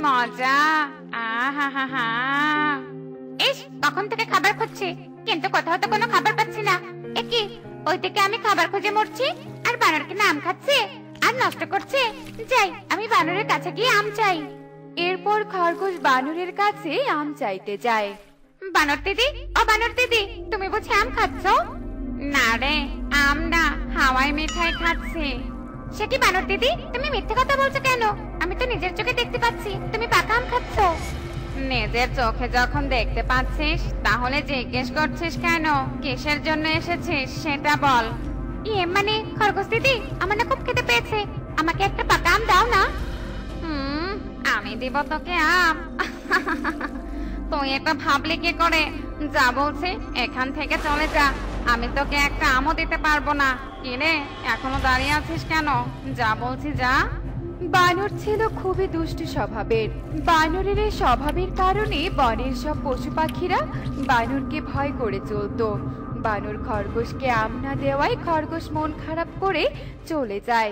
মজা! আহা হা হা! ইস, কখন থেকে খাবার খুঁজছি, কিন্তু কোথাও তো কোনো খাবার পাচ্ছি না। এ কি, ওইদিকে আমি খাবার খুঁজে মরছি, আর বানর কি আম খাচ্ছে আর নষ্ট করছে? যাই, আমি বানরের কাছে গিয়ে আম চাই। এরপর খরগোশ বানরের কাছে আম চাইতে যায়। বানর দিদি, ও বানর দিদি, তুমি বুঝি আম খাচ্ছ? না রে, আম না, হাওয়াই মিঠাই খাচ্ছি। সে কি বানর দিদি, তুমি মিথ্যে কথা বলছো কেন? আমি তো নিজের চোখে দেখতে পাচ্ছি তুমি পাকা আম খাচ্ছ। নিজের চোখে যখন দেখতে পাচ্ছিস, তাহলে জিজ্ঞেস করছিস কেন? কিসের জন্য এসেছিস সেটা বল। ইয়ে মানে খরগোশ দিদি, আমার না খুব খেতে পেয়েছে, আমাকে একটা পাকা আম দাও না। আমি দিব তোকে আম? তুই এটা ভাবলি কি করে? যা বলছি এখান থেকে চলে যা, আমি তোকে একটা আমও দিতে পারবো না। কিরে, এখনো দাঁড়িয়ে আছিস কেন? যা বলছি যা। বানর ছিল খুবই দুষ্টু স্বভাবের। বানরের এই স্বভাবের কারণে বনের সব পশু পাখিরা বানরকে ভয় করে চলতো। বানর খরগোশকে আম না দেওয়ায় খরগোশ মন খারাপ করে চলে যায়।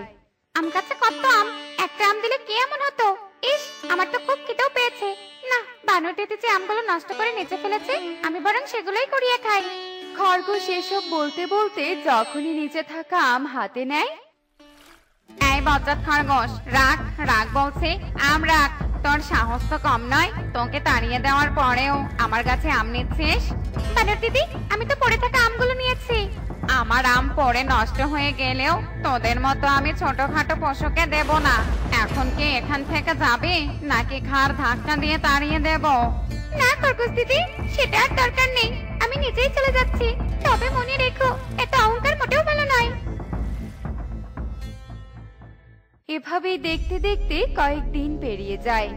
আম গাছে কত আম, একটা আম দিলে কি এমন হতো? ইস, আমার তো খুব খিদেও পেয়েছে। না, বানর দিদি যে আমগুলো নষ্ট করে নিচে ফেলেছে, আমি বরং সেগুলোই কুড়িয়ে খাই। খরগোশ এসব বলতে বলতে যখনই নিচে থাকা আম হাতে নেয়। এই বজ্জাত খরগোশ, রাখ রাখ বলছি, আম রাখ। তোর সাহস তো কম নয়, তোকে তাড়িয়ে দেওয়ার পরেও আমার কাছে আম নিচ্ছিস? বানর দিদি, আমি তো পড়ে থাকা আমগুলো নিয়েছি। আমার আম পড়ে নষ্ট হয়ে গেলেও তোদের মতো আমি ছোটখাটো পশুকে দেব না। এখন কি এখান থেকে যাবি, নাকি ঘাড় ধাক্কা দিয়ে তাড়িয়ে দেব? না খরগোশ দিদি, সেটা আর দরকার নেই, আমি নিজেই চলে যাচ্ছি। তবে মনে রেখো, এত অহংকার মোটেও ভালো নয়। এভাবেই দেখতে দেখতে কয়েকদিন পেরিয়ে যায়।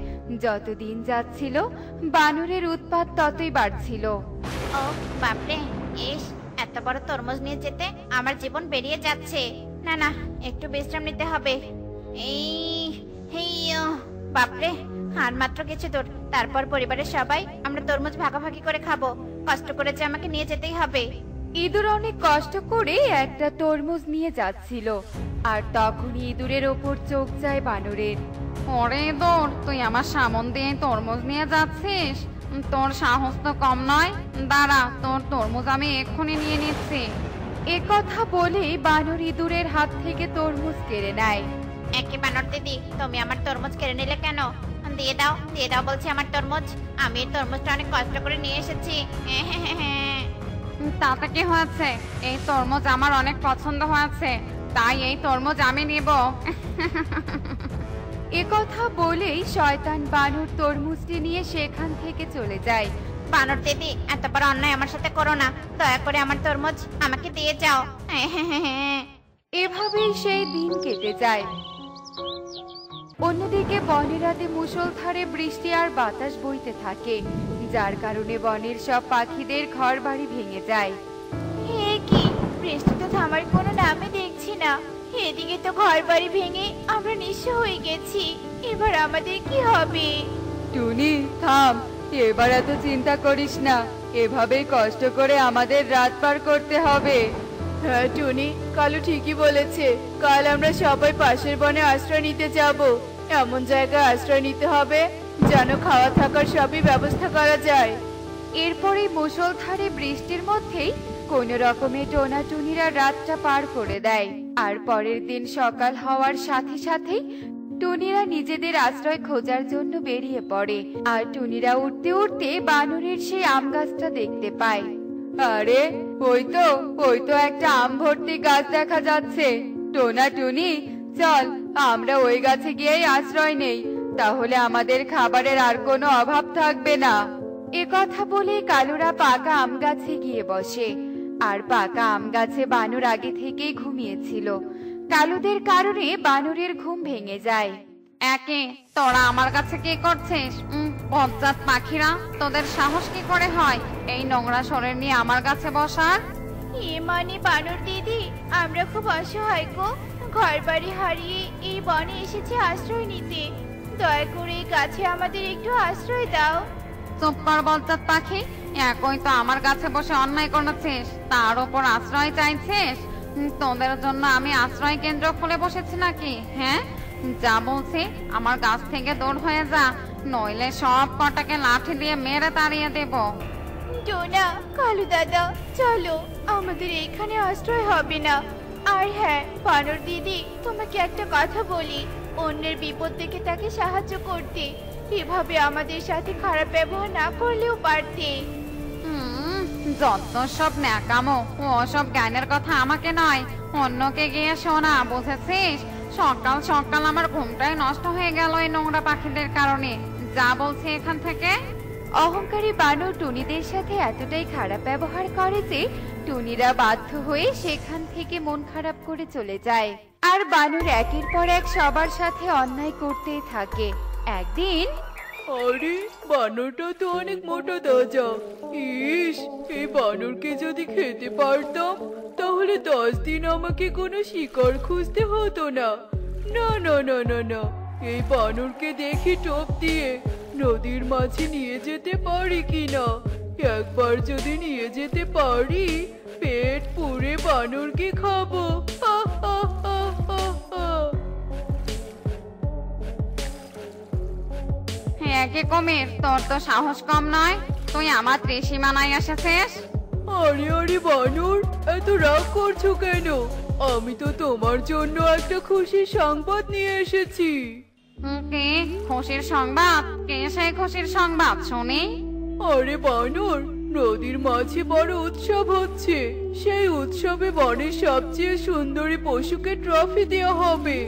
যত দিন যাচ্ছিল বানরের উৎপাত ততই বাড়ছিল। ও বাপরে, ইস, এত বড় তরমুজ নিয়ে যেতে আমার জীবন বেরিয়ে যাচ্ছে। না না, একটু বিশ্রাম নিতে হবে। বাপরে, আর মাত্র কিছু দূর, তারপর পরিবারের সবাই আমরা তরমুজ ভাগাভাগি করে খাবো। কষ্ট করে যে আমাকে নিয়ে যেতেই হবে। ইঁদুর অনেক কষ্ট করে একটা তরমুজ নিয়ে যাচ্ছিল, আর তখনই ইঁদুরের ওপর চোখ যায় বানরের। ওরে ইঁদুর, তুই আমার সামন দিয়ে তরমুজ নিয়ে যাচ্ছিস? তোর সাহস তো কম নয়। দাঁড়া, তোর তরমুজ আমি এক্ষুনি নিয়ে নিচ্ছি। এ কথা বলে বানর ইঁদুরের হাত থেকে তরমুজ কেড়ে নেয়। একে বানর দিদি, তুমি আমার তরমুজ কেড়ে নিলে কেন? দিয়ে দাও, দিয়ে দাও বলছি আমার তরমুজ। আমি এই তরমুজটা অনেক কষ্ট করে নিয়ে এসেছি। তাতে কি হয়েছে? এই তরমুজ আমার অনেক পছন্দ হয়েছে, তাই এই তরমুজ আমি নিব। এ কথা বলেই শয়তান বানর তরমুজটি নিয়ে সেখান থেকে চলে যায়। বানর দিদি, এত বড় অন্যায় আমার সাথে করো না, দয়া করে আমার তরমুজ আমাকে দিয়ে যাও। এভাবেই সেই দিন কেটে যায়। অন্যদিকে বনের রাতে মুষলধারে বৃষ্টি আর বাতাস বইতে থাকে, যার কারণে বনের সব পাখিদের ঘর বাড়ি ভেঙে যায়। হে কি, বৃষ্টি তো থামার কোনো নামই দেখছি না। এদিকে তো ঘর বাড়ি ভেঙে আমরা নিঃস্ব হয়ে গেছি, এবার আমাদের কি হবে? টুনি, থাম, এবার এত চিন্তা করিস না, এভাবেই কষ্ট করে আমাদের রাত পার করতে হবে। হ্যাঁ টুনি, কালু ঠিকই বলেছে, কাল আমরা সবাই পাশের বনে আশ্রয় নিতে যাব। এমন জায়গায় আশ্রয় নিতে হবে যেন খাওয়া থাকার সবই ব্যবস্থা করা যায়। এরপরে মুষলধারে বৃষ্টির মধ্যেই কোনো রকমে টোনা টুনিরা রাতটা পার করে দেয়। আর পরের দিন সকাল হওয়ার সাথে সাথেই টুনিরা নিজেদের আশ্রয় খোঁজার জন্য বেরিয়ে পড়ে। আর টুনিরা উঠতে উঠতে বানরের সেই আম গাছটা দেখতে পায়। আরে, ওই তো একটা আম ভর্তি গাছ দেখা যাচ্ছে। টোনা টুনি, চল আমরা ওই গাছে গিয়েই আশ্রয় নেই, তাহলে আমাদের খাবারের আর কোনো অভাব থাকবে না। এ কথা বলে কালুরা পাকা আম গাছে গিয়ে বসে। আর পাকা আম গাছে বানর আগে থেকেই ঘুমিয়েছিল। কালুদের কারণে বানরের ঘুম ভেঙে যায়। একে, তোরা আমার কাছে কি করছিস? বজ্জাত পাখিরা, তোদের সাহস কি করে হয় এই নোংরা শরীর নিয়ে আমার কাছে বসার? মানে বানর দিদি, আমরা খুব অসহায় গো, ঘর বাড়ি হারিয়ে এই বনে এসেছি আশ্রয় নিতে। দয়া করে এই গাছে আমাদের একটু আশ্রয় দাও। চুপ কর বজ্জাত পাখি, একই তো আমার কাছে বসে অন্যায় করেছিস, তার উপর আশ্রয় চাইছিস? তোদের জন্য আমি আশ্রয় কেন্দ্র খুলে বসেছি নাকি? হ্যাঁ, যা বলছি আমার গাছ থেকে দূর হয়ে যা, নইলে সব কটাকে লাঠি দিয়ে মেরে তাড়িয়ে দেব। টোনা, কালু দাদা, চলো, আমাদের এখানে আশ্রয় হবে না। আর হ্যাঁ বানর দিদি, তোমাকে একটা কথা বলি, অন্যের বিপদ দেখে তাকে সাহায্য করতে, এভাবে আমাদের সাথে খারাপ ব্যবহার না করলেও পারতে। যত সব ন্যাকামো, ওসব জ্ঞানের কথা আমাকে নয়, অন্যকে গিয়ে শোনা, বুঝেছিস? সকাল সকাল আমার ঘুমটাই নষ্ট হয়ে গেল এই নোংরা পাখিদের কারণে। যা বলছি এখান থেকে। অহংকারী বানর টুনিদের সাথে এতটাই খারাপ ব্যবহার করে যে টুনিরা বাধ্য হয়ে সেখান থেকে মন খারাপ করে চলে যায়। আর বানর একের পর এক সবার সাথে অন্যায় করতেই থাকে। একদিন, আরে বানরটা তো অনেক মোটা তাজা। ইস, এই বানরকে যদি খেতে পারতাম তাহলে 10 দিন আমাকে কোনো শিকার খুঁজতে হতো না। না না না না না, এই বানরকে দেখি টোপ দিয়ে নদীর মাঝে নিয়ে যেতে পারি কিনা। একবার যদি নিয়ে যেতে পারি, পেট পুরে বানরকে খাবো। হা হা হা হা হা। হ্যাঁ কে কুমির, তোর তো সাহস কম নয়, তুই আমার ত্রিসীমানায় এসেছিস। আরে আরে বানর, এত রাগ করছো কেন? আমি তো তোমার জন্য একটা খুশির সংবাদ নিয়ে এসেছি। কি খুশির সংবাদ? কে সেই খুশির সংবাদ শুনি? আরে বানর, নদীর মাঝে বড় উৎসব হচ্ছে। সেই উৎসবে বনের সবচেয়ে সুন্দরী পশুকে ট্রফি দেওয়া হবে।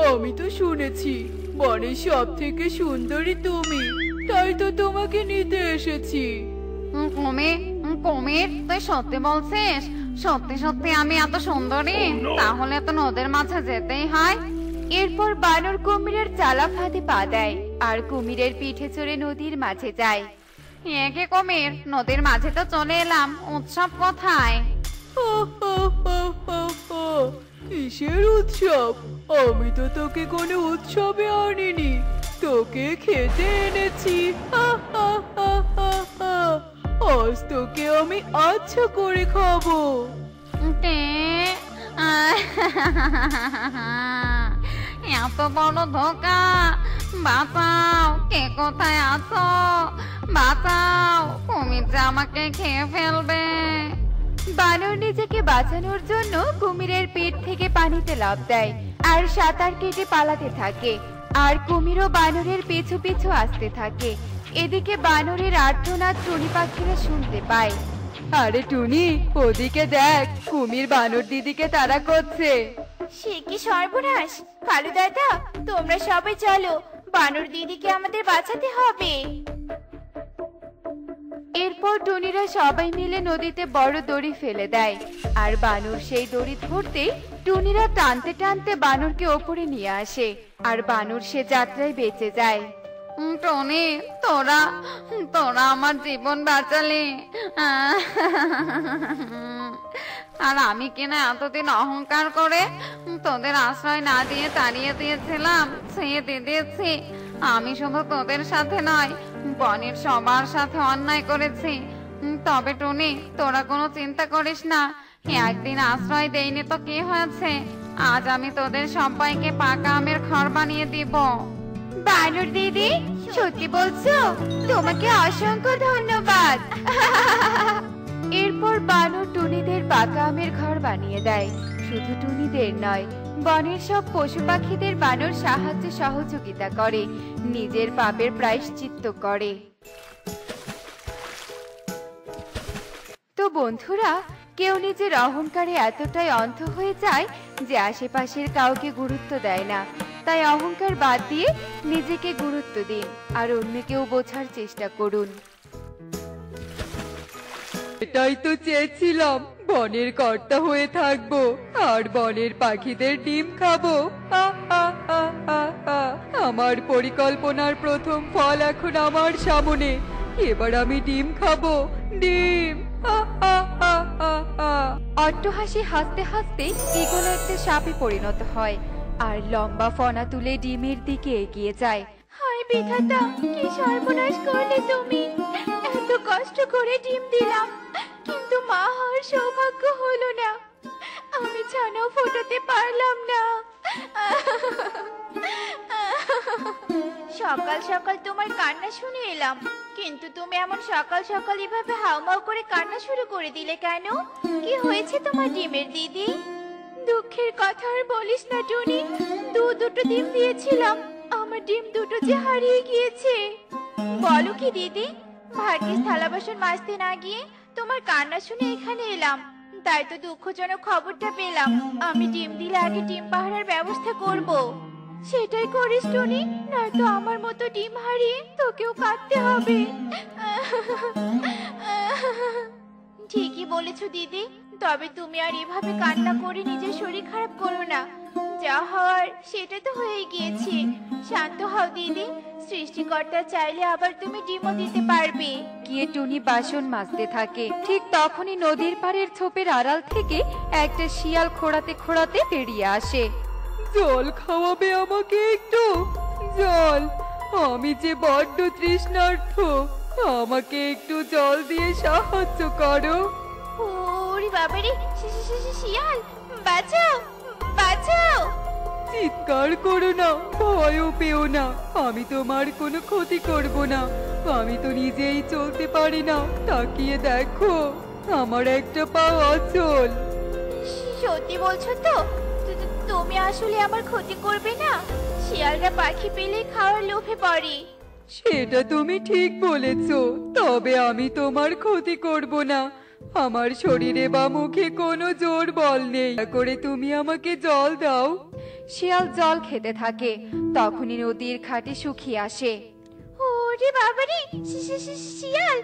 আমি তো শুনেছি বনের সব থেকে সুন্দরী তুমি, তাই তো তোমাকে নিতে এসেছি। কুমির, কুমির, তুই সত্যি বলছিস? সত্যি সত্যি আমি এত সুন্দরী? তাহলে তো নদীর মাঝে যেতেই হয়। এরপর বানর কুমিরের চালা ফাঁদে পা দেয় আর কুমিরের পিঠে চড়ে নদীর মাঝে যায়। কে কুমির, নদীর মাঝে তো চলে এলাম, উৎসব কোথায়? হা হা হা হা হা। কিসের উৎসব? আমি তো তোকে কোনো উৎসবে আনিনি, তোকে খেতে এনেছি। হা হা হা হা হা। আজ তোকে আমি আচ্ছা করে খাবো। কে? এত বড় ধোকা! বাঁচাও, কে কোথায় আছো? বাঁচাও, কুমির যে আমাকে খেয়ে ফেলবে। বানর নিজেকে বাঁচানোর জন্য কুমিরের পেট থেকে পানিতে লাফ দেয় আর সাঁতার কেটে পালাতে থাকে। আর কুমিরও বানরের পিছু পিছু আসতে থাকে। এদিকে বানরের আর্তনাদ টুনি পাখিরা শুনতে পায়। আরে টুনি, ওদিকে দেখ, কুমির বানর দিদিকে তাড়া করছে। সে কি সর্বনাশ! কালু দাদা, তোমরা সবাই চলো, বানর দিদিকে আমাদের বাঁচাতে হবে। এরপর টুনিরা সবাই মিলে নদীতে বড় দড়ি ফেলে দেয়। আর বানর সেই দড়ি ধরতেই টুনিরা টানতে টানতে বানরকে ওপরে নিয়ে আসে। আর বানর সে যাত্রায় বেঁচে যায়। টনি, তোরা তোরা আমার জীবন বাঁচালি। আর আমি কিনা এতদিন অহংকার করে তোদের আশ্রয় না দিয়ে তাড়িয়ে দিয়েছিলাম, ছেড়ে দিয়েছি। আমি শুধু তোদের সাথে নয়, বনের সবার সাথে অন্যায় করেছি। তবে টনি, তোরা কোনো চিন্তা করিস না, একদিন আশ্রয় দেইনি তো কি হয়েছে, আজ আমি তোদের সবাইকে পাকা আমের ঘর বানিয়ে দিব। বানর দিদি, সত্যি বলছো? তোমাকে অসংখ্য ধন্যবাদ। এরপর বানর টুনিদের পাকা আমের ঘর বানিয়ে দেয়। শুধু টুনিদের নয়, বনের সব পশু পাখিদের বানর সাহায্য সহযোগিতা করে, নিজের পাপের প্রায়শ্চিত্ত করে। তো বন্ধুরা, কেউ নিজের অহংকারে এতটাই অন্ধ হয়ে যায় যে আশেপাশের কাউকে গুরুত্ব দেয় না। তাই অহংকার বাদ দিয়ে নিজেকে গুরুত্ব দিন আর অন্যকেও বোঝার চেষ্টা করুন। এটাই তো চেয়েছিলাম, বনের কর্তা হয়ে থাকবো আর বনের পাখিদের ডিম খাবো। হা হা হা হা হা। আমার পরিকল্পনার প্রথম ফল এখন আমার সামনে। এবার আমি ডিম খাবো, ডিম। হা হা হা হা হা। অট্টহাসি হাসতে হাসতে ঈগল একটা সাপে পরিণত হয় আর লম্বা ফনা তুলে ডিমের দিকে এগিয়ে যায়। হায় বিধাতা, কি সর্বনাশ করলে তুমি! এত কষ্ট করে ডিম দিলাম, কিন্তু মা হওয়ার সৌভাগ্য হলো না। আমি ছানাও ফোটাতে পারলাম না। সকাল সকাল তোমার কান্না শুনে এলাম, কিন্তু তুমি এমন সকাল সকাল এভাবে হাউমাউ করে কান্না শুরু করে দিলে কেন? কি হয়েছে তোমার ডিমের দিদি? দুঃখের কথা আর বলিস না টুনি, দুটো ডিম দিয়েছিলাম, আমার ডিম দুটো যে হারিয়ে গিয়েছে। বলো কি দিদি? ভাগ্যিস থালা বাসন মাজতে না গিয়ে তোমার কান্না শুনে এখানে এলাম, তাই তো দুঃখজনক খবরটা পেলাম। আমি ডিম দিলে আগে ডিম পাহারার ব্যবস্থা করব। সেটাই করিস টুনি, নয়তো আমার মতো ডিম হারিয়ে তোকেও কাঁদতে হবে। ঠিকই বলেছো দিদি, তবে তুমি আর এভাবে কান্না করে নিজের শরীর খারাপ করো না। যা হওয়ার সেটা তো হয়ে গিয়েছে। শান্ত হও দিদি, সৃষ্টিকর্তা চাইলে আবার তুমি ডিমও দিতে পারবে। গিয়ে টুনি বাসন মাজতে থাকে। ঠিক তখনই নদীর পাড়ের ছোপের আড়াল থেকে একটা শিয়াল খোঁড়াতে খোঁড়াতে বেরিয়ে আসে। জল খাওয়াবে আমাকে একটু? জল? আমি যে বড্ড তৃষ্ণার্ত, আমাকে একটু জল দিয়ে সাহায্য করো। ওরে বাবারে, শিয়াল, বাঁচাও বাঁচাও! চিৎকার করো না, ভয়ও পেও না, আমি তোমার কোনো ক্ষতি করব না। আমি তো নিজেই চলতে পারি না, তাকিয়ে দেখো আমার একটা পা অচল। সত্যি বলছো তো? তুমি আসলে আমার ক্ষতি করবে না? শিয়ালরা পাখি পেলে খাওয়ার লোভে পড়ে। সেটা তুমি ঠিক বলেছো, তবে আমি তোমার ক্ষতি করব না। আমার শরীরে বা মুখে কোনো জোর বল নেই, দয়া করে তুমি আমাকে জল দাও। শিয়াল জল খেতে থাকে। তখনই নদীর ঘাটে শুকিয়ে আসে। ওরে বাবারে, শিয়াল!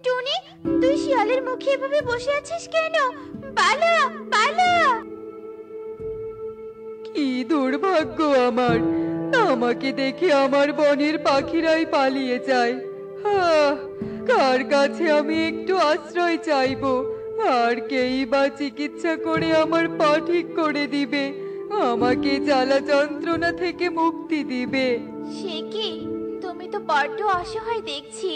টুনি, তুই শিয়ালের মুখে এভাবে বসে আছিস কেন? পালা পালা! কি দুর্ভাগ্য আমার, আমাকে দেখে আমার বনের পাখিরাই পালিয়ে যায়। কার কাছে আমি একটু আশ্রয় চাইবো? আর কেই বা চিকিৎসা করে আমার পা ঠিক করে দিবে, আমাকে জ্বালা যন্ত্রণা থেকে মুক্তি দিবে। সে কি, তুমি তো বড্ড অসহায় দেখছি।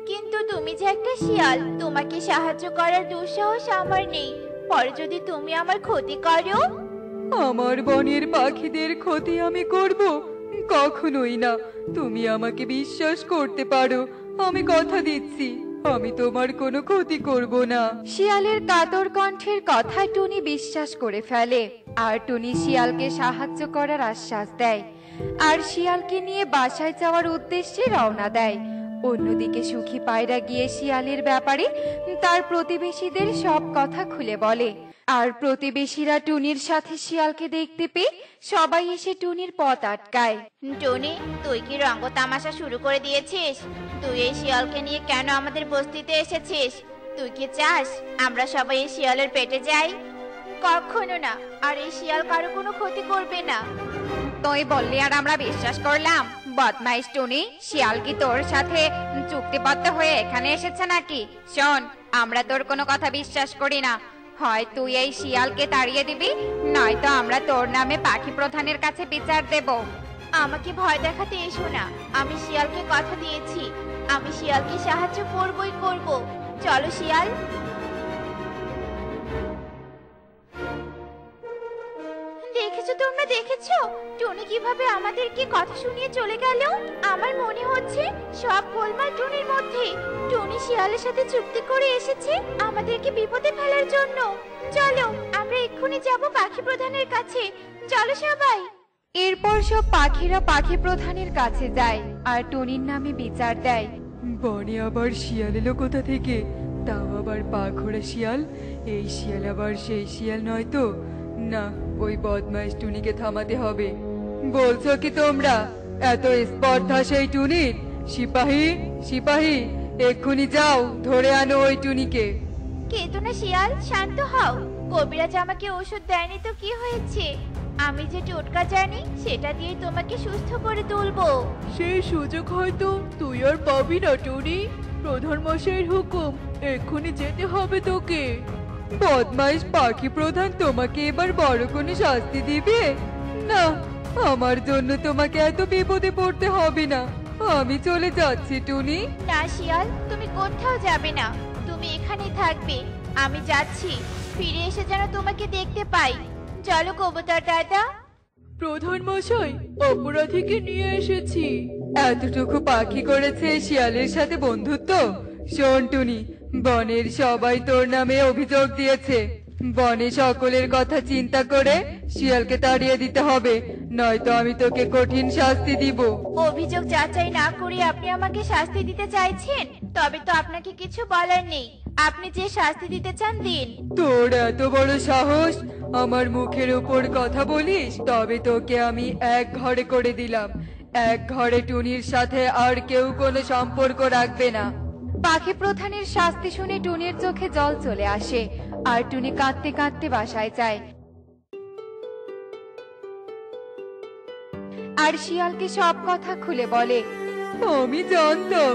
কিন্তু তুমি যে একটা শিয়াল, তোমাকে সাহায্য করার দুঃসাহস আমার নেই। পরে যদি তুমি আমার ক্ষতি করো? আমার বনের পাখিদের ক্ষতি আমি করব? কখনোই না। তুমি আমাকে বিশ্বাস করতে পারো, আমি কথা দিচ্ছি আমি তোমার কোনো ক্ষতি করব না। শিয়ালের কাতর কণ্ঠের কথা টুনি বিশ্বাস করে ফেলে। আর টুনি শিয়ালকে সাহায্য করার আশ্বাস দেয়, আর শিয়ালকে নিয়ে বাসায় যাওয়ার উদ্দেশ্যে রওনা দেয়। অন্যদিকে সুখী পায়রা গিয়ে শিয়ালের ব্যাপারে তার প্রতিবেশীদের সব কথা খুলে বলে। আর প্রতিবেশীরা টুনির সাথে শিয়ালকে দেখতে পেয়ে সবাই এসে টুনির পথ আটকায়। টুনি, তুই কি রঙ্গ তামাশা শুরু করে দিয়েছিস? তুই এই শিয়ালকে নিয়ে কেন আমাদের বস্তিতে এসেছিস? তুই কি চাস আমরা সবাই এই শিয়ালের পেটে যাই? কখনো না, আর এই শিয়াল কারো কোনো ক্ষতি করবে না। তুই বললি আর আমরা বিশ্বাস করলাম? বদমাইশ টুনি, শিয়াল কি তোর সাথে চুক্তিবদ্ধ হয়ে এখানে এসেছে নাকি? শোন, আমরা তোর কোনো কথা বিশ্বাস করি না। হয় তুই এই শিয়ালকে তাড়িয়ে দিবি, নয়তো আমরা তোর নামে পাখি প্রধানের কাছে বিচার দেব। আমাকে ভয় দেখাতে এসো না, আমি শিয়ালকে কথা দিয়েছি, আমি শিয়ালকে সাহায্য করবই করব। চলো শিয়াল। দেখেছো তোমরা, দেখেছো টুনি কিভাবে আমাদেরকে কথা শুনিয়ে চলে গেল? আমার মনে হচ্ছে সব গোলমাল টুনির মধ্যে। টুনি শিয়ালের সাথে চুক্তি করে এসেছে আমাদেরকে বিপদে ফেলার জন্য। চলো আমরা এক্ষুনি যাব পাখি প্রধানের কাছে। চলো সবাই। এরপর সব পাখিরা পাখি প্রধানের কাছে যায় আর টুনির নামে বিচার দেয়। বনে আবার শিয়াল এলো কোথা থেকে? তাও আবার পা ঘোরা শিয়াল। এই শিয়াল আবার সেই শিয়াল নয় তো? না, ওই বদমাইশ টুনিকে থামাতে হবে। বলছো কি তোমরা? এত স্পর্ধা সেই টুনির? সিপাহী, সিপাহী, এক্ষুনি যাও, ধরে আনো ওই টুনিকে। কেতো না শিয়াল, শান্ত হও। কবিরাজ আমাকে ওষুধ দেয়নি তো কি হয়েছে? আমি যে টোটকা জানি সেটা দিয়ে তোমাকে সুস্থ করে তুলবো। সেই সুযোগ হয়তো তুই আর পাবি না টুনি। প্রধান মশাইয়ের হুকুম, এক্ষুনি যেতে হবে তোকে। বদমাইশ পাখি প্রধান তোমাকে এবার বড় কোনো শাস্তি দিবে না। আমার জন্য তোমাকে এত বিপদে পড়তে হবে না, আমি চলে যাচ্ছি টুনি। না শিয়াল, তুমি কোথাও যাবে না, তুমি এখানেই থাকবে। আমি যাচ্ছি, ফিরে এসে যেন তোমাকে দেখতে পাই। চলো কবুতর দাদা। প্রধান মশাই, অপরাধীকে নিয়ে এসেছি। এতটুকু পাখি করেছে শিয়ালের সাথে বন্ধুত্ব? শোন টুনি, বনের সবাই তোর নামে অভিযোগ দিয়েছে। বনে সকলের কথা চিন্তা করে শিয়ালকে তাড়িয়ে দিতে হবে, নয়তো আমি তোকে কঠিন শাস্তি দিব। অভিযোগ যাচাই না করে আপনি আমাকে শাস্তি দিতে চাইছেন? তবে তো আপনাকে কিছু বলার নেই। আপনি যে শাস্তি দিতে চান দিন। তোর এত বড় সাহস, আমার মুখের উপর কথা বলিস? তবে তোকে আমি এক ঘরে করে দিলাম। এক ঘরে টুনির সাথে আর কেউ কোনো সম্পর্ক রাখবে না। পাখি প্রধানের শাস্তি শুনে টুনির চোখে জল চলে আসে, আর টুনি কাঁদতে কাঁদতে বাসায় যায়। আর শিয়ালকে সব কথা খুলে বলে। আমি জানতাম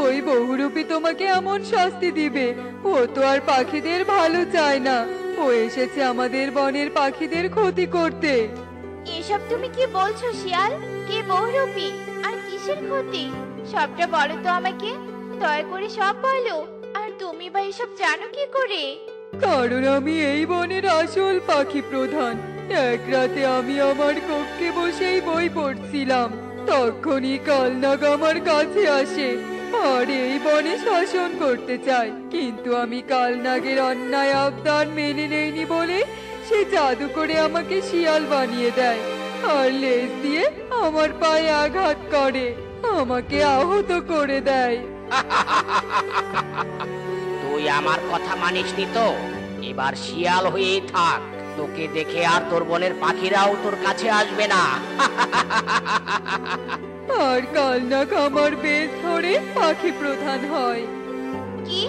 ওই বহুরূপী তোমাকে এমন শাস্তি দিবে। ও তো আর পাখিদের ভালো চায় না, ও এসেছে আমাদের বনের পাখিদের ক্ষতি করতে। এসব তুমি কি বলছো শিয়াল? কে বহুরূপী আর কিসের ক্ষতি? সবটা বলো তো আমাকে, দয়া করে সব বলো। আর তুমি বা এসব জানো কি করে? কারণ আমি এই বনের আসল পাখি প্রধান। এক রাতে আমি আমার কক্ষে বসেই বই পড়ছিলাম, তখনই কালনাগ আমার কাছে আসে আর এই বনে শাসন করতে চায়। কিন্তু আমি কালনাগের অন্যায় আবদার মেনে নেইনি বলে সে জাদু করে আমাকে শিয়াল বানিয়ে দেয় আর লেজ দিয়ে আমার পায়ে আঘাত করে, আমাকে আহত করে দেয়। তুই আমার কথা মানিসনি তো? এবার শিয়াল হয়েই থাক। তোকে দেখে আর তোর বনের পাখিরাও তোর কাছে আসবে না। আর কালনাগ আমার বেশ ধরে পাখি প্রধান হয়। কি?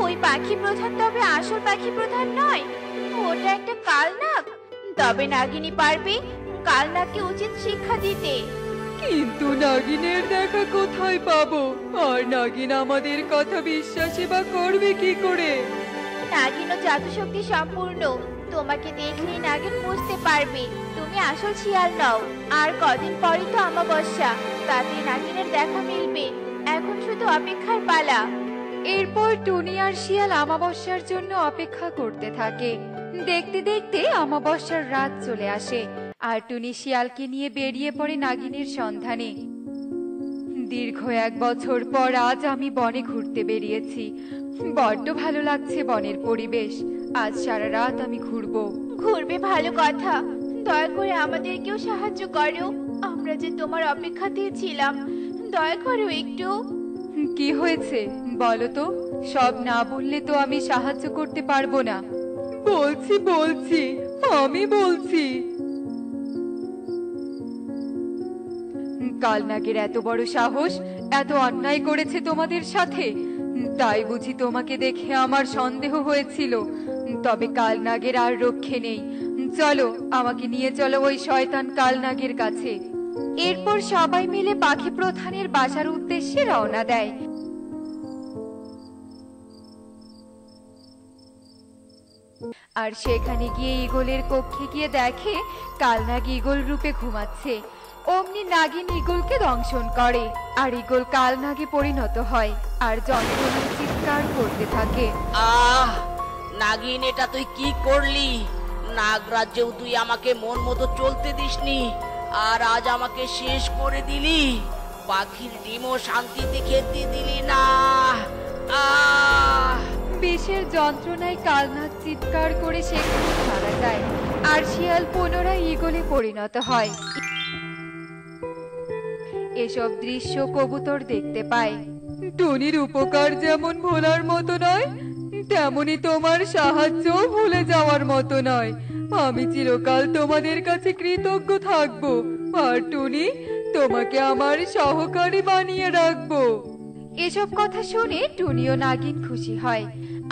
ওই পাখি প্রধান তবে আসল পাখি প্রধান নয়? ওটা একটা কালনাগ। তবে নাগিনী পারবে কালনাগকে উচিত শিক্ষা দিতে। কিন্তু নাগিনের দেখা কোথায় পাবো? আর নাগিন আমাদের কথা বিশ্বাসই বা করবে কি করে? নাগিনও জাদু শক্তি সম্পূর্ণ। তোমাকে দেখলেই নাগিন বুঝতে পারবে তুমি আসল শিয়াল নও। আর কদিন পরই তো অমাবস্যা, তাতে নাগিনের দেখা মিলবে। এখন শুধু অপেক্ষার পালা। এরপর টুনি আর শিয়াল অমাবস্যার জন্য অপেক্ষা করতে থাকে। দেখতে দেখতে অমাবস্যার রাত চলে আসে, আর টুনি শিয়ালকে নিয়ে বেরিয়ে পড়ে নাগিনের সন্ধানে। দীর্ঘ 1 বছর পর আজ আমি বনে ঘুরতে বেরিয়েছি। বড্ড ভালো লাগছে বনের পরিবেশ। আজ সারা রাত আমি ঘুরবো। ঘুরবে ভালো কথা, দয়া করে আমাদেরকেও সাহায্য করো। আমরা যে তোমার অপেক্ষাতেই ছিলাম, দয়া করো একটু। কি হয়েছে বলো তো? সব না বললে তো আমি সাহায্য করতে পারবো না। বলছি আমি বলছি। কালনাগের এত বড় সাহস, এত অন্যায় করেছে তোমাদের সাথে। তাই বুঝি তোমাকে দেখে আমার সন্দেহ হয়েছিল। তবে কালনাগের আর রক্ষে নেই। চলো, আমাকে নিয়ে চলো ওই শয়তান কালনাগের কাছে। এরপর সবাই মিলে পাখি প্রধানের বাসার উদ্দেশ্যে রওনা দেয়। আর সেখানে গিয়ে ঈগলের কক্ষে গিয়ে দেখে কালনাগ ঈগল রূপে ঘুমাচ্ছে। অমনি নাগিন ঈগলকে দংশন করে, আর ঈগল কালনাগে পরিণত হয় আর যন্ত্রণায় চিৎকার করতে থাকে। আহ, নাগিন, এটা তুই কি করলি? নাগরাজ্যেও তুই আমাকে মন মতো চলতে দিসনি, আর আজ আমাকে শেষ করে দিলি। পাখির ডিমও শান্তিতে খেতে দিলি না। আহ! বিষের যন্ত্রণায় কালনাগ চিৎকার করে সেখানে মারা যায়, আর শিয়াল পুনরায় ঈগলে পরিণত হয়। এসব দৃশ্য কবুতর দেখতে পায়। টুনির উপকার যেমন ভোলার মতো নয়, তেমনি তোমার সাহায্য ভুলে যাওয়ার মতো নয়। আমি চিরকাল তোমাদের কাছে কৃতজ্ঞ থাকবো। আর টুনি, তোমাকে আমার সহকারী বানিয়ে রাখবো। এসব কথা শুনে টুনি ও নাগিন খুশি হয়,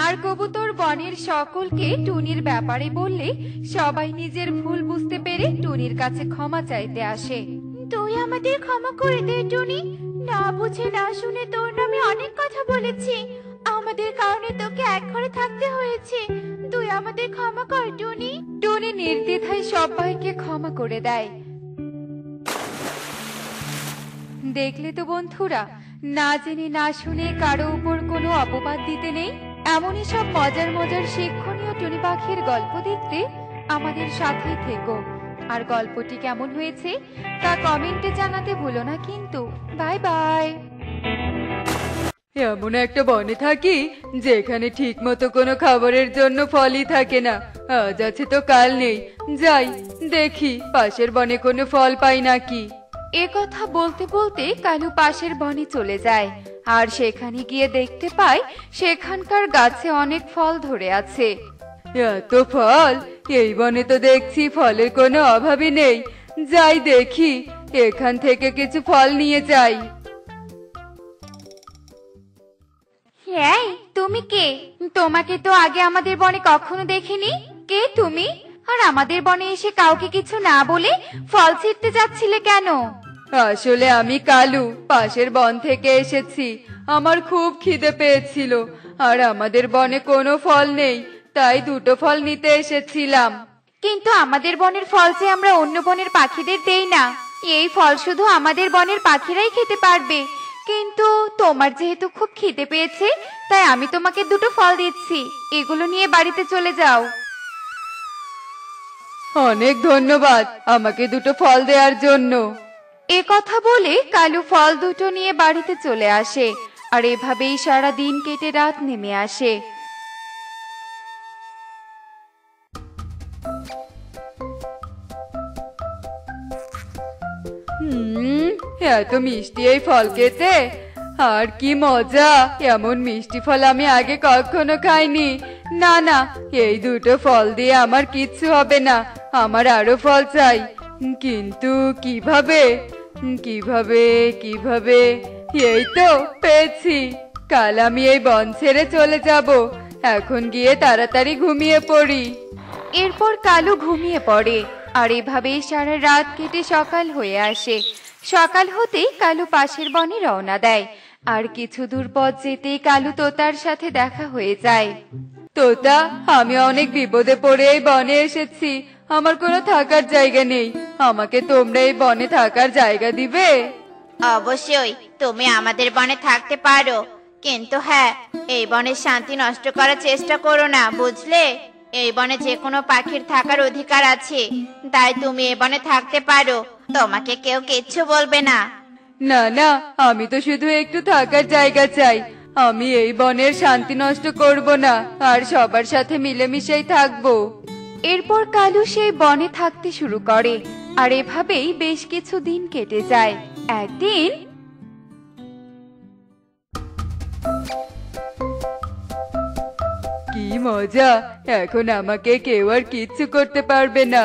আর কবুতর বনের সকলকে টুনির ব্যাপারে বললে সবাই নিজের ভুল বুঝতে পেরে টুনির কাছে ক্ষমা চাইতে আসে। তুই আমাদের ক্ষমা করে দে টুনি। না বুঝে না শুনে তোর নামে অনেক কথা বলেছি। আমাদের কারণে তোকে এক ঘরে থাকতে হয়েছে। তুই আমাদের ক্ষমা কর টুনি। টুনি নির্দ্বিধায় সবাইকে ক্ষমা করে দেয়। দেখলে তো বন্ধুরা, না জেনে না শুনে কারো উপর কোনো অপবাদ দিতে নেই। এমনই সব মজার মজার শিক্ষণীয় টুনি পাখির গল্প দেখতে আমাদের সাথেই থেকো। আর গল্পটি কেমন হয়েছে তা কমেন্টে জানাতে ভুলো না কিন্তু। Bye bye. এমন একটা বনে থাকি যেখানে ঠিক মতো কোনো খাবারের জন্য ফলই থাকে না। আজ আছে তো কাল নেই, যাই দেখি পাশের বনে কোনো ফল পাই নাকি। এ কথা বলতে বলতে কালু পাশের বনে চলে যায় আর সেখানে গিয়ে দেখতে পায় সেখানকার গাছে অনেক ফল ধরে আছে। এত ফল, এই বনে তো দেখছি ফলের কোনো অভাবই নেই। যাই দেখি এখান থেকে কিছু ফল নিয়ে যাই। এই তুমি কে? তোমাকে তো আগে আমাদের বনে কখনো দেখিনি। কে তুমি? আর আমাদের বনে এসে কাউকে কিছু না বলে ফল ছিঁড়তে যাচ্ছিলে কেন? আসলে আমি কালু, পাশের বন থেকে এসেছি। আমার খুব খিদে পেয়েছিল আর আমাদের বনে কোনো ফল নেই, তাই দুটো ফল নিতে এসেছিলাম। কিন্তু আমাদের বনের ফল যে আমরা অন্য বনের পাখিদের দেই না। এই ফল শুধু আমাদের বনের পাখিরাই খেতে পারবে। কিন্তু তোমার যেহেতু খুব খিদে পেয়েছে তাই আমি তোমাকে দুটো ফল দিচ্ছি, এগুলো নিয়ে বাড়িতে চলে যাও। অনেক ধন্যবাদ আমাকে দুটো ফল দেওয়ার জন্য। এ কথা বলে কালু ফল দুটো নিয়ে বাড়িতে চলে আসে আর এভাবেই সারা দিন কেটে রাত নেমে আসে। এত মিষ্টি এই ফল খেতে, আর কি মজা! এমন মিষ্টি ফল আমি আগে কখনো খাইনি। না না, এই দুটো ফল দিয়ে আমার কিচ্ছু হবে না, আমার আরো ফল চাই। কিন্তু কিভাবে কিভাবে কিভাবে এই তো পেয়েছি। কাল আমি এই বন ছেড়ে চলে যাব, এখন গিয়ে তাড়াতাড়ি ঘুমিয়ে পড়ি। এরপর কালু ঘুমিয়ে পড়ে আর এভাবেই সারা রাত কেটে সকাল হয়ে আসে। সকাল হতেই কালু পাশের বনে রওনা দেয় আর কিছু দূর পথ যেতেই কালু তোতার সাথে দেখা হয়ে যায়। তোতা, আমি অনেক বিপদে পড়ে এই বনে এসেছি, আমার কোনো থাকার জায়গা নেই। আমাকে তোমরা এই বনে থাকার জায়গা দিবে? অবশ্যই তুমি আমাদের বনে থাকতে পারো, কিন্তু হ্যাঁ, এই বনের শান্তি নষ্ট করার চেষ্টা করো না, বুঝলে? এই বনে যে কোনো পাখির থাকার অধিকার আছে, তাই তুমি এই বনে থাকতে পারো, তোমাকে কেউ কিচ্ছু বলবে না। না না, আমি তো শুধু একটু থাকার জায়গা চাই। আমি এই বনের শান্তি নষ্ট করব না আর সবার সাথে মিলেমিশেই থাকবো। এরপর কালু সেই বনে থাকতে শুরু করে আর এভাবেই বেশ কিছু দিন কেটে যায়। একদিন কি মজা! এখন আমাকে কেউ আর কিচ্ছু করতে পারবে না।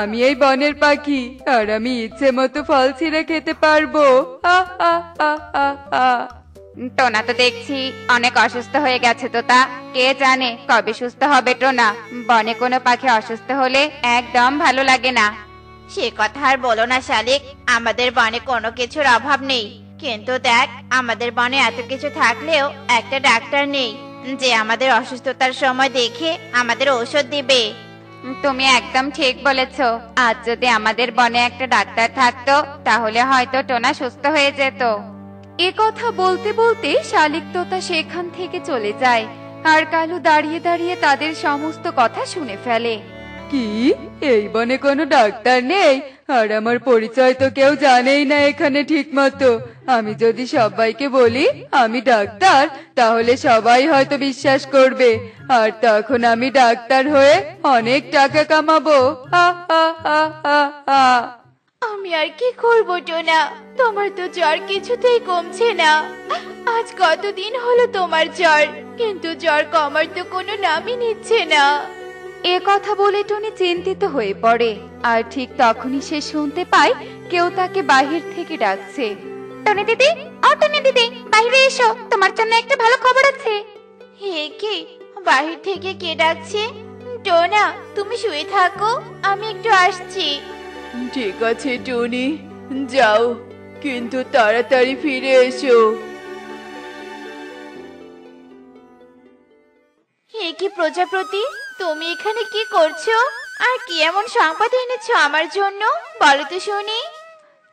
আমি এই বনের পাখি আর আমি ইচ্ছে মতো ফল ছিঁড়ে খেতে পারবো। টোনা তো দেখছি অনেক অসুস্থ হয়ে গেছে। তোতা, কে জানে কবে সুস্থ হবে টোনা। বনে কোনো পাখি অসুস্থ হলে একদম ভালো লাগে না। সে কথা আর বলো না শালিক, আমাদের বনে কোনো কিছুর অভাব নেই, কিন্তু দেখ, আমাদের বনে এত কিছু থাকলেও একটা ডাক্তার নেই যে আমাদের অসুস্থতার সময় দেখে আমাদের ঔষধ দিবে। তুমি একদম ঠিক বলেছো। আজ যদি আমাদের বনে একটা ডাক্তার থাকতো তাহলে হয়তো টোনা সুস্থ হয়ে যেত। এ কথা বলতে বলতে শালিক তোতা সেখান থেকে চলে যায় আর কালু দাঁড়িয়ে দাঁড়িয়ে তাদের সমস্ত কথা শুনে ফেলে। কি, এই বনে কোনো ডাক্তার নেই? আর আমার পরিচয় তো কেউ জানেই না এখানে ঠিক মতো। আমি যদি সবাইকে বলি আমি ডাক্তার, তাহলে সবাই হয়তো বিশ্বাস করবে, আর তখন আমি ডাক্তার হয়ে অনেক টাকা কামাবো। আমি আর কি করবো টোনা, তোমার তো জ্বর কিছুতেই কমছে না। আজ কতদিন হলো তোমার জ্বর, কিন্তু জ্বর কমার তো কোনো নামই নিচ্ছে না। এ কথা বলে টনি চিন্তিত হয়ে পড়ে আর ঠিক তখনই সে শুনতে পায় কেউ তাকে বাহির থেকে ডাকছে। টনি দিদি, ও টনি দিদি, বাইরে এসো, তোমার জন্য একটা ভালো খবর আছে। হে কি, বাহির থেকে কে ডাকছে? টোনা, তুমি শুয়ে থাকো, আমি একটু আসছি। ঠিক আছে টনি, যাও, কিন্তু তাড়াতাড়ি ফিরে এসো। হে কি প্রজাপতি, তুমি এখানে কি করছো? আর কি এমন সংবাদ এনেছো আমার জন্য, বলো তো শুনি।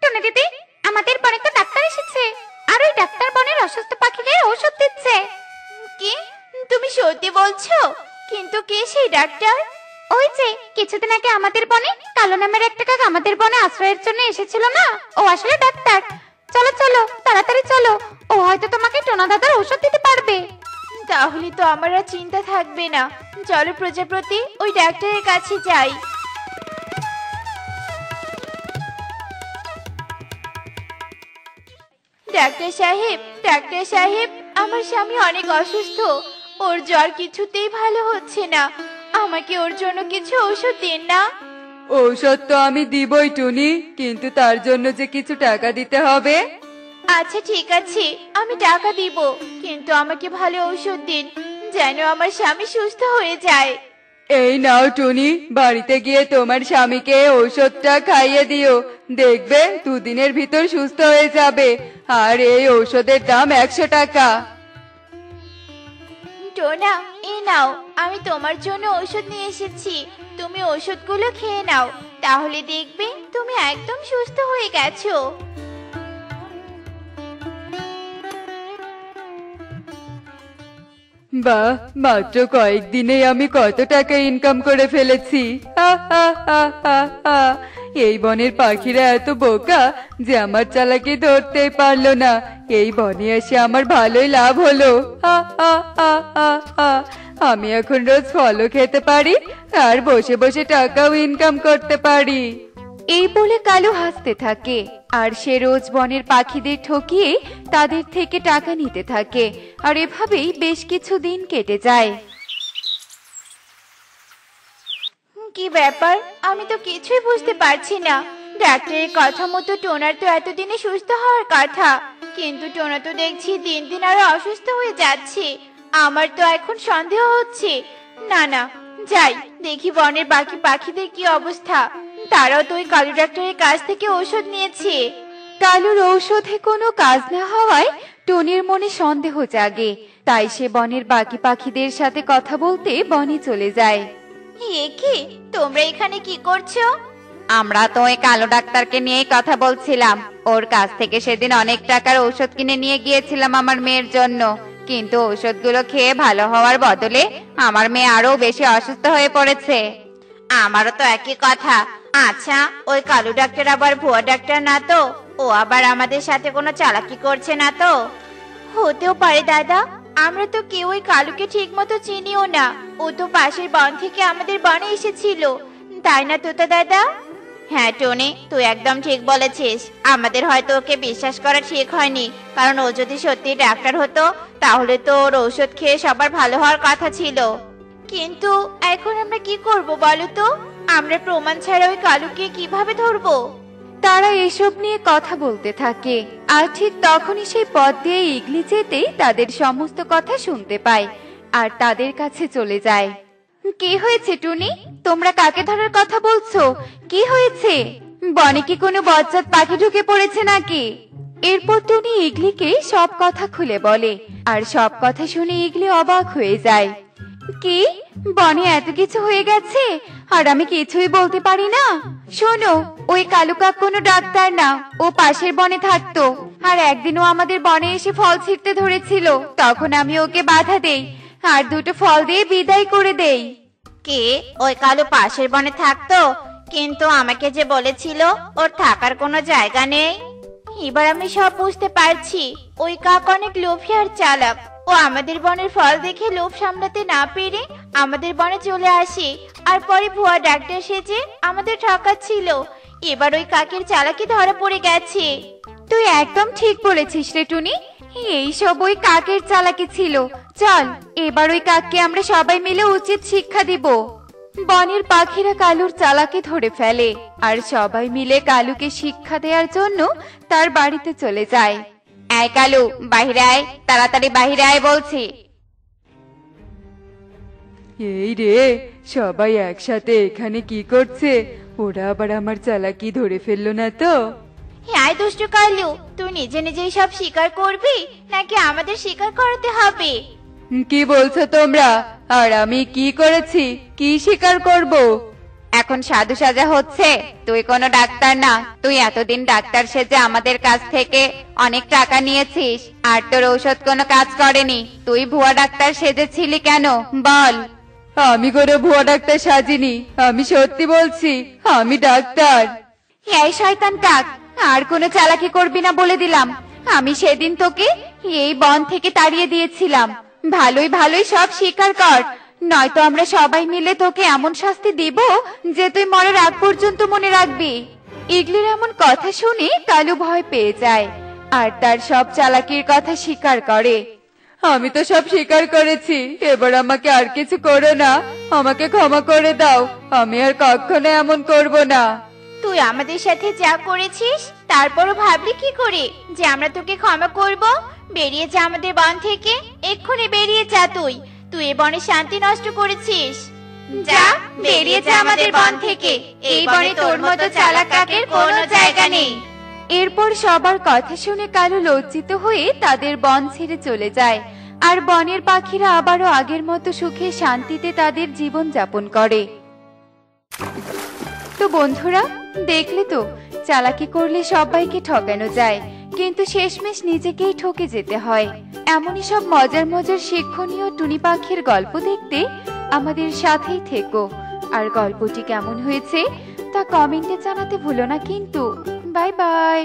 টনি দিদি, আমাদের বনে তো ডাক্তার এসেছে আর ওই ডাক্তার বনের অসুস্থ পাখিদের ঔষধ দিচ্ছে। কি, তুমি সত্যি বলছো? কিন্তু কে সেই ডাক্তার? ওই যে কিছুদিন আগে আমাদের বনে কালো নামের একটা কাক আমাদের বনে আশ্রয়ের জন্য এসেছিল না, ও আসলে ডাক্তার। চলো চলো তাড়াতাড়ি চলো, ও হয়তো তোমাকে টোনা দাদার ঔষধ দিতে পারবে। তাহলে তো আমার আর চিন্তা থাকবে না। চলো প্রজাপতি, ওই ডাক্তারের কাছে যাই। ডাক্তার সাহেব, আমার স্বামী অনেক অসুস্থ, ওর জ্বর কিছুতেই ভালো হচ্ছে না। আমাকে ওর জন্য কিছু ঔষধ দিন না। ঔষধ তো আমি দিবই টুনি, কিন্তু তার জন্য যে কিছু টাকা দিতে হবে। আচ্ছা ঠিক আছে, আমি টাকা দিব, কিন্তু আমাকে ভালো ঔষধ দিন, যেন আমার স্বামী সুস্থ হয়ে যায়। এই নাও টুনি, বাড়িতে গিয়ে তোমার স্বামীকে ঔষধটা খাইয়ে দিও, দেখবে 2 দিনের ভিতর সুস্থ হয়ে যাবে। আর এই ঔষধের দাম 100 টাকা। টোনা, এই নাও, আমি তোমার জন্য ঔষধ নিয়ে এসেছি। তুমি ঔষধগুলো খেয়ে নাও, তাহলে দেখবে তুমি একদম সুস্থ হয়ে গেছো। বাহ, মাত্র কয়েকদিনে আমি কত টাকা ইনকাম করে ফেলেছি। হা হা হা হা হা। এই বনের পাখিরা এত বোকা যে আমার চালাকি ধরতেই পারলো না। এই বনে এসে আমার ভালোই লাভ হলো। হা হা হা হা হা। আমি এখন রোজ ফলও খেতে পারি আর বসে বসে টাকাও ইনকাম করতে পারি। এই বলে কালু হাসতে থাকে আর সে রোজ বনের পাখিদের ঠকিয়ে তাদের থেকে টাকা নিতে থাকে। আর এভাবেই বেশ কিছু দিন কেটে যায়। কি ব্যাপার, আমি তো কিছুই বুঝতে পারছি না। ডাক্তারের কথা মতো টোনার তো এতদিনে সুস্থ হওয়ার কথা, কিন্তু টোনা তো দেখছি দিন দিন আরো অসুস্থ হয়ে যাচ্ছে। আমার তো এখন সন্দেহ হচ্ছে। না না, যাই দেখি বনের বাকি পাখিদের কি অবস্থা। তারাও তো ওই কালু ডাক্তারের কাছ থেকে ঔষধ নিয়েছে। কালুর ঔষধে কোনো কাজ না হওয়ায় টনির মনে সন্দেহ জাগে, তাই সে বনের বাকি পাখিদের সাথে কথা বলতে বনে চলে যায়। এ কি, তোমরা এখানে কি করছো? আমরা তো ওই কালো ডাক্তারকে নিয়েই কথা বলছিলাম। ওর কাছ থেকে সেদিন অনেক টাকার ঔষধ কিনে নিয়ে গিয়েছিলাম আমার মেয়ের জন্য, কিন্তু ঔষধগুলো খেয়ে ভালো হওয়ার বদলে আমার মেয়ে আরো বেশি অসুস্থ হয়ে পড়েছে। আমারও তো একই কথা। আচ্ছা, ওই কালু ডাক্তার আবার ভুয়া ডাক্তার না তো? ও আবার আমাদের সাথে কোনো চালাকি করছে না তো? হতেও পারে দাদা, আমরা তো কেউ ওই কালুকে ঠিক মতো চিনিও না। ও তো পাশের বন থেকে আমাদের বনে এসেছিল, তাই না তোতা দাদা? হ্যাঁ টনি, তুই একদম ঠিক বলেছিস। আমাদের হয়তো ওকে বিশ্বাস করা ঠিক হয়নি, কারণ ও যদি সত্যি ডাক্তার হতো তাহলে তো ওর ঔষধ খেয়ে সবার ভালো হওয়ার কথা ছিল। কিন্তু এখন আমরা কি করব বলো তো? আমরা প্রমাণ ছাড়া ওই কালুকে কিভাবে ধরবো? তারা এসব নিয়ে কথা বলতে থাকে আর ঠিক তখনই সেই পথ দিয়ে ইগলি যেতেই তাদের সমস্ত কথা শুনতে পায় আর তাদের কাছে চলে যায়। কি হয়েছে টুনি, তোমরা কাকে ধরার কথা বলছো? কি হয়েছে? বনে কি কোনো বজ্জাত পাখি ঢুকে পড়েছে নাকি? এরপর টুনি ইগলিকে সব কথা খুলে বলে আর সব কথা শুনে ইগলি অবাক হয়ে যায়। কি, বনে এত কিছু হয়ে গেছে আর আমি কিছুই বলতে পারি না? শোনো, ওই কালু কাক কোনো ডাক্তার না, ও পাশের বনে থাকতো। আর একদিনও আমাদের বনে এসে ফল ছিঁড়তে ধরেছিল, তখন আমি ওকে বাধা দেই আর 2টো ফল দিয়ে বিদায় করে দেই। কে, ওই কালু পাশের বনে থাকতো? কিন্তু আমাকে যে বলেছিল ওর থাকার কোনো জায়গা নেই। এবার আমি সব বুঝতে পারছি। ওই কাক অনেক লোভী আর চালাক। ও আমাদের বনের ফল দেখে লোভ সামলাতে না পেরে আমাদের বনে চলে আসে আর পরে ভুয়া ডাক্তার সেজে আমাদের ঠকাচ্ছিল। এবার ওই কাকের চালাকি ধরা পড়ে গেছে। তুই একদম ঠিক বলেছিস রে টুনি, এই সব ওই কাকের চালাকি ছিল। চল, এবার ওই কাককে আমরা সবাই মিলে উচিত শিক্ষা দিব। বনের পাখিরা কালুর চালাকি ধরে ফেলে আর সবাই মিলে কালুকে শিক্ষা দেওয়ার জন্য তার বাড়িতে চলে যায়। এই কালু, বাহিরে আয়, তাড়াতাড়ি বাহিরে আয় বলছি। এই রে, সবাই একসাথে এখানে কি করছে? ওরা আবার আমার চালাকি ধরে ফেললো না তো? হ্যাঁ দুষ্টু কালু, তুই নিজে নিজেই সব স্বীকার করবি নাকি আমাদের স্বীকার করাতে হবে? কি বলছো তোমরা? আর আমি কি করেছি? কি স্বীকার করব? এখন সাধু সাজা হচ্ছে? তুই কোনো ডাক্তার না। তুই এতদিন ডাক্তার সেজে আমাদের কাছ থেকে অনেক টাকা নিয়েছিস আর তোর ঔষধ কোনো কাজ করেনি। তুই ভুয়া ডাক্তার সেজেছিলি কেন বল? আমি কোনো ভুয়া ডাক্তার সাজিনি, আমি সত্যি বলছি, আমি ডাক্তার। এই শয়তান কাক, আর কোনো চালাকি করবি না বলে দিলাম। আমি সেদিন তোকে এই বন থেকে তাড়িয়ে দিয়েছিলাম। ভালোই ভালোই সব স্বীকার কর, নয়তো আমরা সবাই মিলে তোকে এমন শাস্তি দিব যে তুই মরার আগ পর্যন্ত মনে রাখবি। ইগলির এমন কথা শুনে কালু ভয় পেয়ে যায় আর তার সব চালাকির কথা স্বীকার করে। আমি তো সব স্বীকার করেছি, এবার আমাকে আর কিছু করো না, আমাকে ক্ষমা করে দাও, আমি আর কখনো এমন করব না। তুই আমাদের সাথে যা করেছিস তারপরও ভাবলি কি করে যে আমরা তোকে ক্ষমা করব? বেরিয়ে যা আমাদের বন থেকে, এক্ষুনি বেরিয়ে যা। তুই এ বনে শান্তি নষ্ট করেছিস। যা, বেরিয়ে যা আমাদের বন থেকে। এই বনে তোর মতো চালাক কাকের কোনো জায়গা নেই। এরপর সবার কথা শুনে কালু লজ্জিত হয়ে তাদের বন ছেড়ে চলে যায় আর বনের পাখিরা আবারও আগের মতো সুখে শান্তিতে তাদের জীবন যাপন করে। তো বন্ধুরা, দেখলে তো চালাকি করলে সবাইকে ঠকানো যায়, কিন্তু শেষমেশ নিজেকেই ঠকে যেতে হয়। এমনই সব মজার মজার শিক্ষণীয় টুনি পাখির গল্প দেখতে আমাদের সাথেই থেকো। আর গল্পটি কেমন হয়েছে তা কমেন্টে জানাতে ভুলো না কিন্তু। Bye bye.